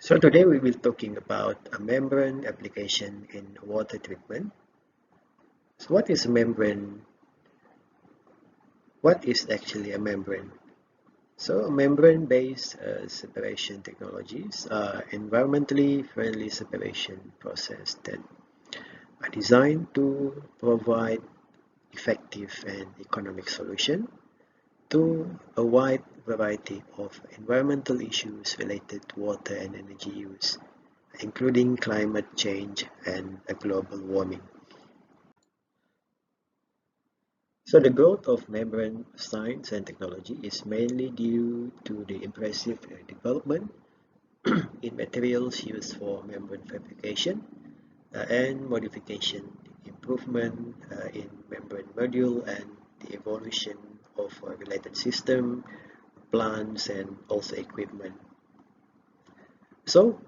So today we will talking about a membrane application in water treatment. So what is a membrane? What is actually a membrane? So membrane-based separation technologies are environmentally friendly separation process that are designed to provide effective and economic solution to a wide variety of environmental issues related to water and energy use, including climate change and global warming. So the growth of membrane science and technology is mainly due to the impressive development in materials used for membrane fabrication and modification, improvement in membrane module, and the evolution of related system, plants, and also equipment. So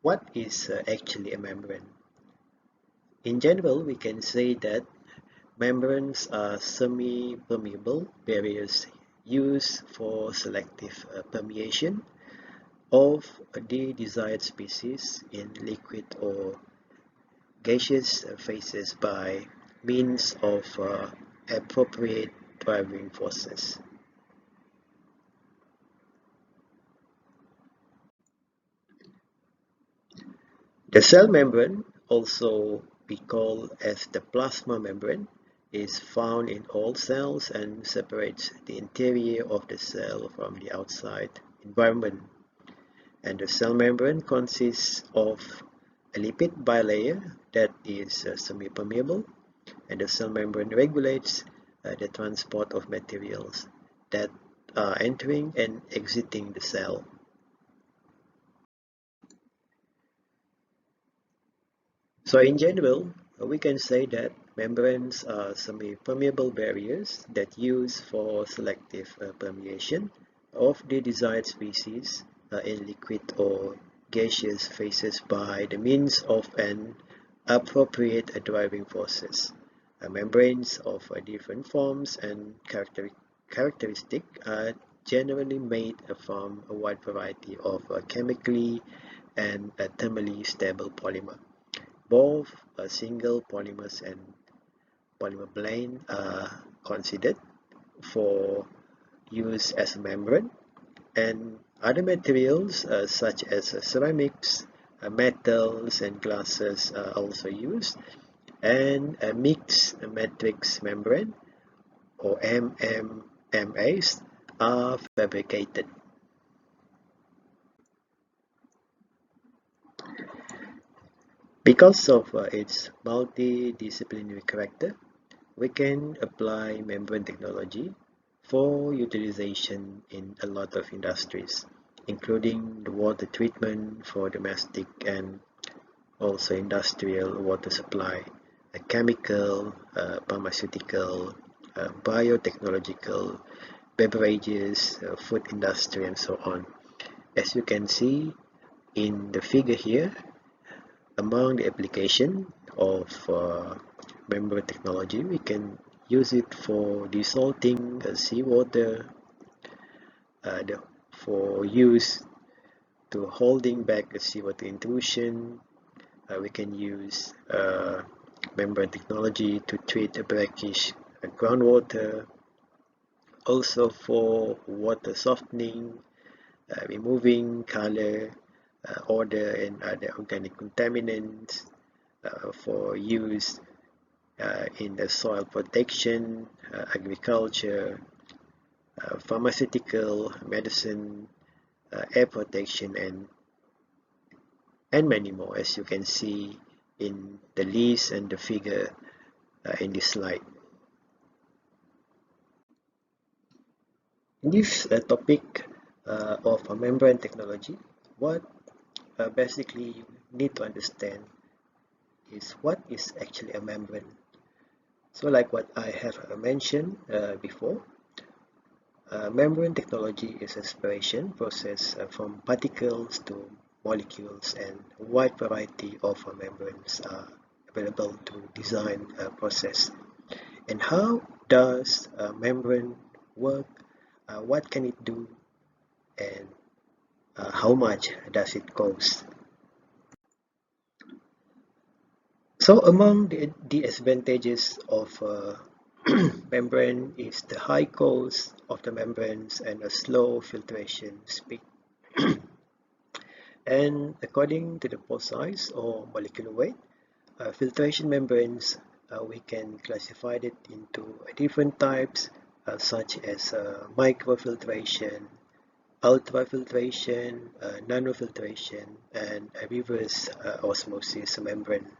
what is actually a membrane? In general, we can say that membranes are semi-permeable barriers used for selective permeation of the desired species in liquid or gaseous phases by means of appropriate driving forces. The cell membrane, also be called as the plasma membrane, is found in all cells and separates the interior of the cell from the outside environment. And the cell membrane consists of a lipid bilayer that is semi-permeable, and the cell membrane regulates the transport of materials that are entering and exiting the cell. So in general, we can say that membranes are semi-permeable barriers that use for selective permeation of the desired species in liquid or gaseous phases by the means of an appropriate driving forces. Membranes of different forms and characteristics are generally made from a wide variety of chemically and thermally stable polymer. Both single polymers and polymer blend are considered for use as a membrane, and other materials such as ceramics, metals, and glasses are also used, and a mixed matrix membrane or MMMAs are fabricated. Because of its multidisciplinary character, we can apply membrane technology for utilization in a lot of industries, including the water treatment for domestic and also industrial water supply, a chemical, pharmaceutical, biotechnological, beverages, food industry, and so on. As you can see in the figure here, among the application of membrane technology, we can use it for desalting seawater, for use to holding back the seawater intrusion. We can use membrane technology to treat brackish groundwater, also for water softening, removing color, odor, and other organic contaminants, for use in the soil protection, agriculture, pharmaceutical, medicine, air protection, and many more, as you can see in the list and the figure in this slide. In this topic of membrane technology, what basically you need to understand is what is actually a membrane. So like what I have mentioned before, membrane technology is a separation process from particles to molecules, and a wide variety of membranes are available to design a process. And how does a membrane work? What can it do? And how much does it cost? So among the disadvantages of membrane is the high cost of the membranes and a slow filtration speed. And according to the pore size or molecular weight, filtration membranes, we can classify it into different types such as microfiltration, ultrafiltration, nanofiltration, and a reverse osmosis membrane.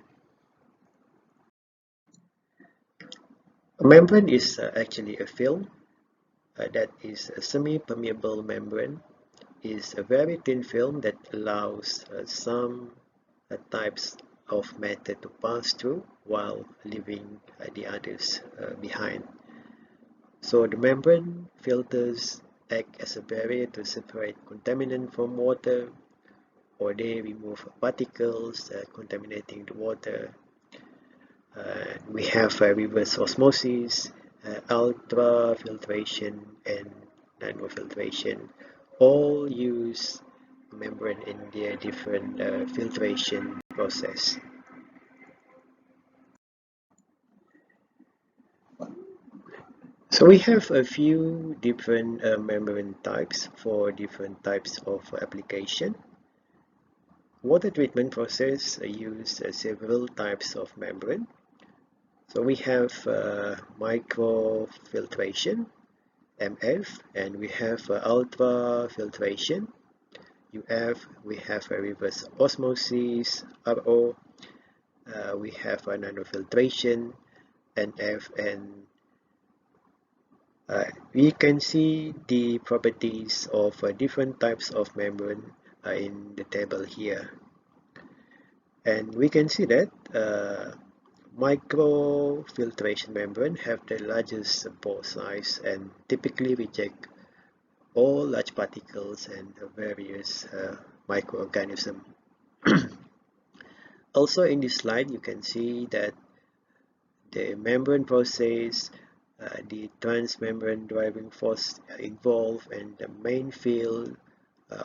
A membrane is actually a film that is a semi-permeable membrane. Is a very thin film that allows some types of matter to pass through while leaving the others behind. So the membrane filters act as a barrier to separate contaminant from water, or they remove particles contaminating the water. We have reverse osmosis, ultrafiltration, and nanofiltration. All use membrane in their different filtration process. So we have a few different membrane types for different types of application. Water treatment process use several types of membrane. So we have microfiltration, MF, and we have ultrafiltration, UF, we have a reverse osmosis, RO, we have a nanofiltration, NF, and we can see the properties of different types of membrane in the table here. And we can see that microfiltration membrane have the largest pore size and typically reject all large particles and various microorganisms. Also in this slide you can see that the membrane process, the transmembrane driving force involved, and the main field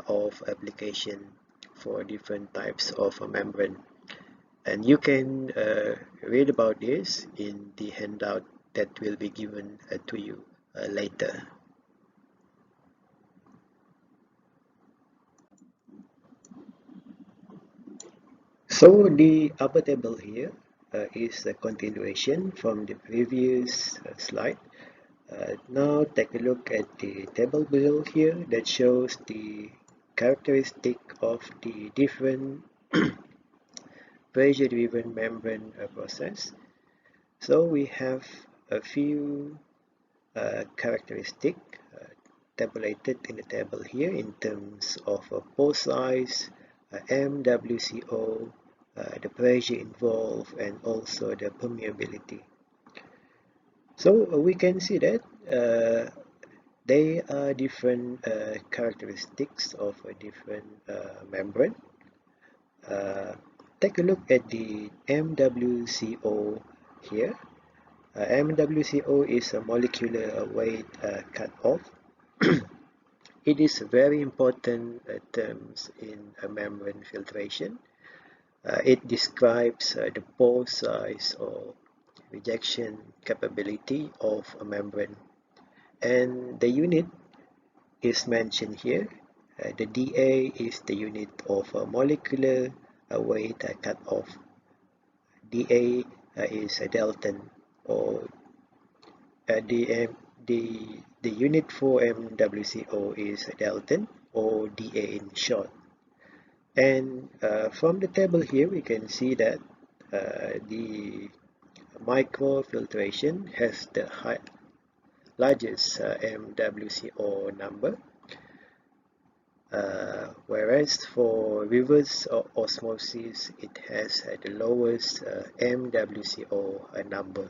of application for different types of a membrane. And you can read about this in the handout that will be given to you later. So the upper table here is a continuation from the previous slide. Now take a look at the table below here that shows the characteristic of the different pressure-driven membrane process. So we have a few characteristic tabulated in the table here in terms of pore size, MWCO, the pressure involved, and also the permeability. So we can see that they are different characteristics of a different membrane. Take a look at the MWCO here. MWCO is a molecular weight cutoff. It is very important terms in membrane filtration. It describes the pore size or rejection capability of a membrane, and the unit is mentioned here. The dA is the unit of molecular weight cutoff. dA is a Dalton, or the unit for MWCO is Dalton, or dA in short. And from the table here we can see that the microfiltration has the largest MWCO number, whereas for reverse osmosis it has the lowest MWCO number.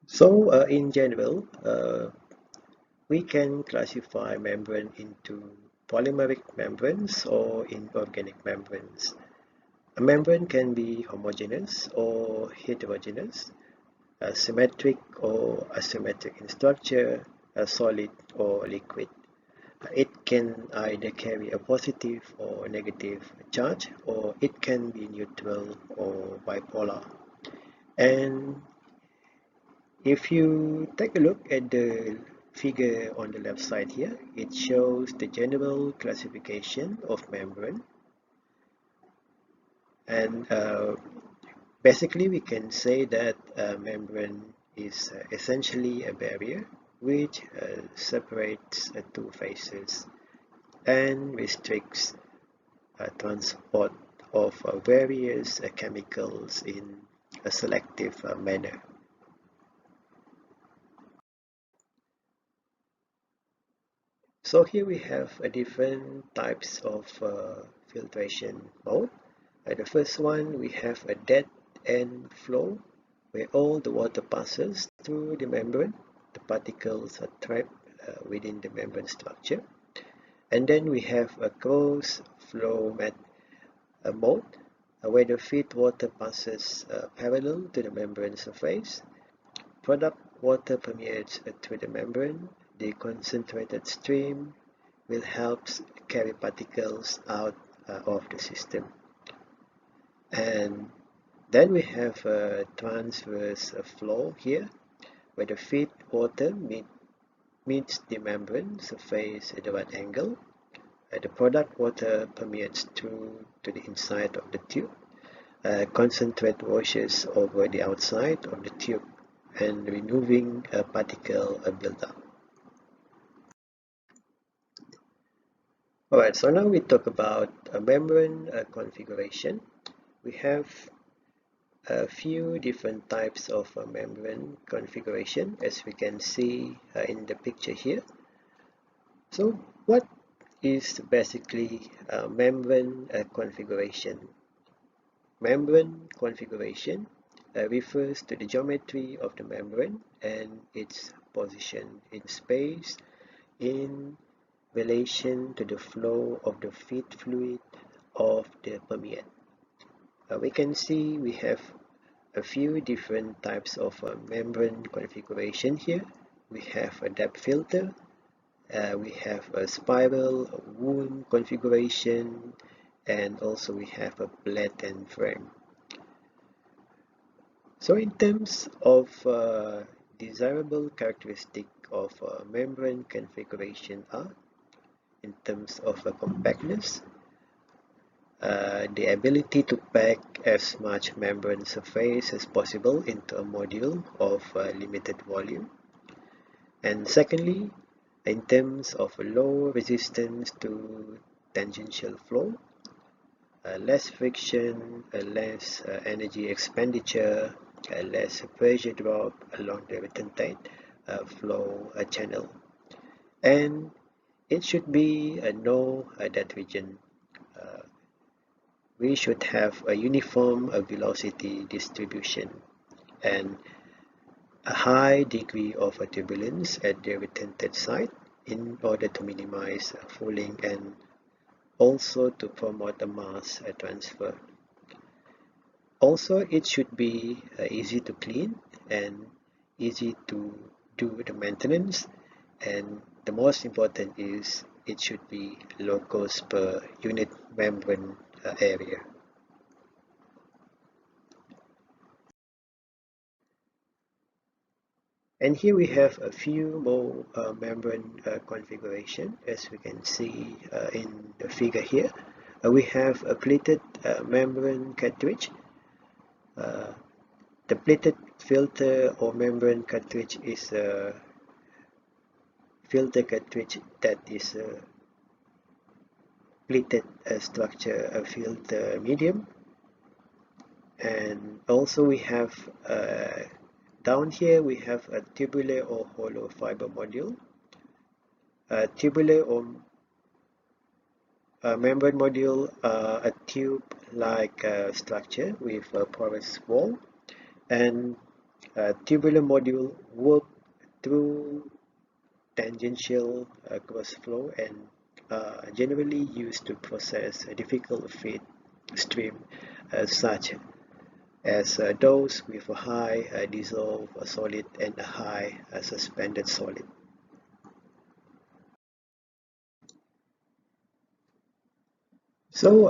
So in general, we can classify membrane into polymeric membranes or inorganic membranes. A membrane can be homogeneous or heterogeneous, symmetric or asymmetric in structure, solid or liquid. It can either carry a positive or negative charge, or it can be neutral or bipolar. And if you take a look at the figure on the left side here, it shows the general classification of membrane. And basically, we can say that a membrane is essentially a barrier which separates two phases and restricts transport of various chemicals in a selective manner. So here we have different types of filtration mode. The first one, we have a dead end flow where all the water passes through the membrane. The particles are trapped within the membrane structure. And then we have a closed flow mode where the feed water passes parallel to the membrane surface. Product water permeates through the membrane. The concentrated stream will help carry particles out of the system. And then we have a transverse flow here, where the feed water meets the membrane surface at the right angle. The product water permeates through to the inside of the tube. Concentrate washes over the outside of the tube and removing a particle buildup. Alright, so now we talk about a membrane configuration. We have a few different types of membrane configuration, as we can see in the picture here. So what is basically membrane configuration? Membrane configuration refers to the geometry of the membrane and its position in space in relation to the flow of the feed fluid of the permeate. We can see we have a few different types of membrane configuration here. We have a depth filter, we have a spiral, a wound configuration, and also we have a plate and frame. So in terms of desirable characteristic of membrane configuration are, in terms of compactness, the ability to pack as much membrane surface as possible into a module of limited volume. And secondly, in terms of low resistance to tangential flow, less friction, less energy expenditure, less pressure drop along the retentate flow channel. And it should be a no dead region. We should have a uniform velocity distribution and a high degree of turbulence at the retentate site in order to minimize fouling and also to promote a mass transfer. Also, it should be easy to clean and easy to do the maintenance, and the most important is it should be low cost per unit membrane area. And here we have a few more membrane configuration, as we can see in the figure here. We have a plated membrane cartridge. The plated filter or membrane cartridge is a filter cartridge that is a plated structure, a filter medium. And also we have down here we have a tubular or hollow fiber module. Tubular or membrane module are a tube-like structure with a porous wall, and tubular module work through tangential cross flow and generally used to process a difficult feed stream such as those with a high dissolved solid and a high suspended solid. So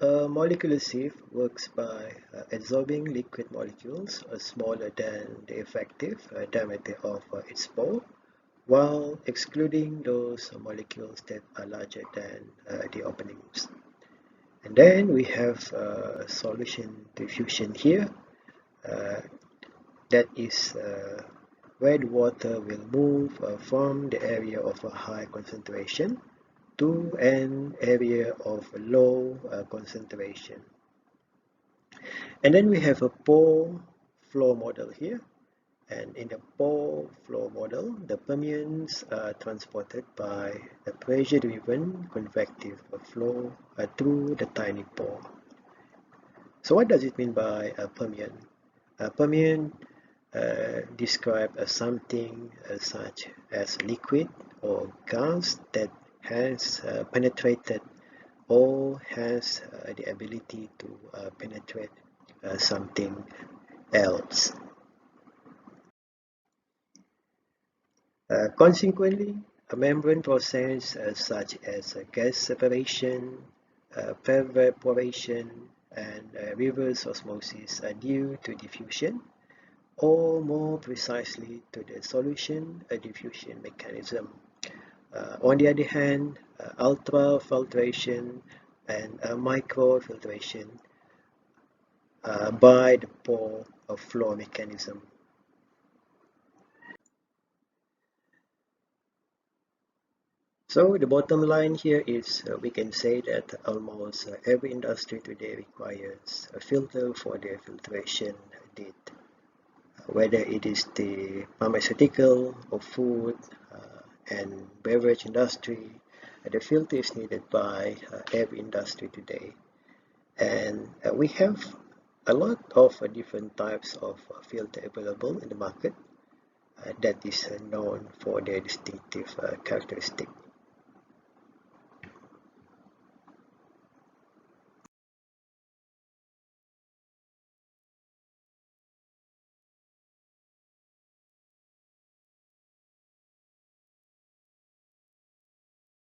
a molecular sieve works by absorbing liquid molecules smaller than the effective diameter of its pore, while excluding those molecules that are larger than the openings. And then we have solution diffusion here. Uh, that is where the water will move from the area of a high concentration to an area of low concentration. And then we have a pore flow model here. And in the pore flow model, the permeance are transported by the pressure-driven convective flow through the tiny pore. So what does it mean by a permeant? A permeant describe something such as liquid or gas that has penetrated or has the ability to penetrate something else. Consequently, a membrane process such as gas separation, evaporation, and reverse osmosis are due to diffusion, or more precisely to the solution diffusion mechanism. On the other hand, ultrafiltration and microfiltration by the pore flow mechanism. So the bottom line here is we can say that almost every industry today requires a filter for their filtration need. Whether it is the pharmaceutical or food and beverage industry, the filter is needed by every industry today. And we have a lot of different types of filter available in the market that is known for their distinctive characteristic.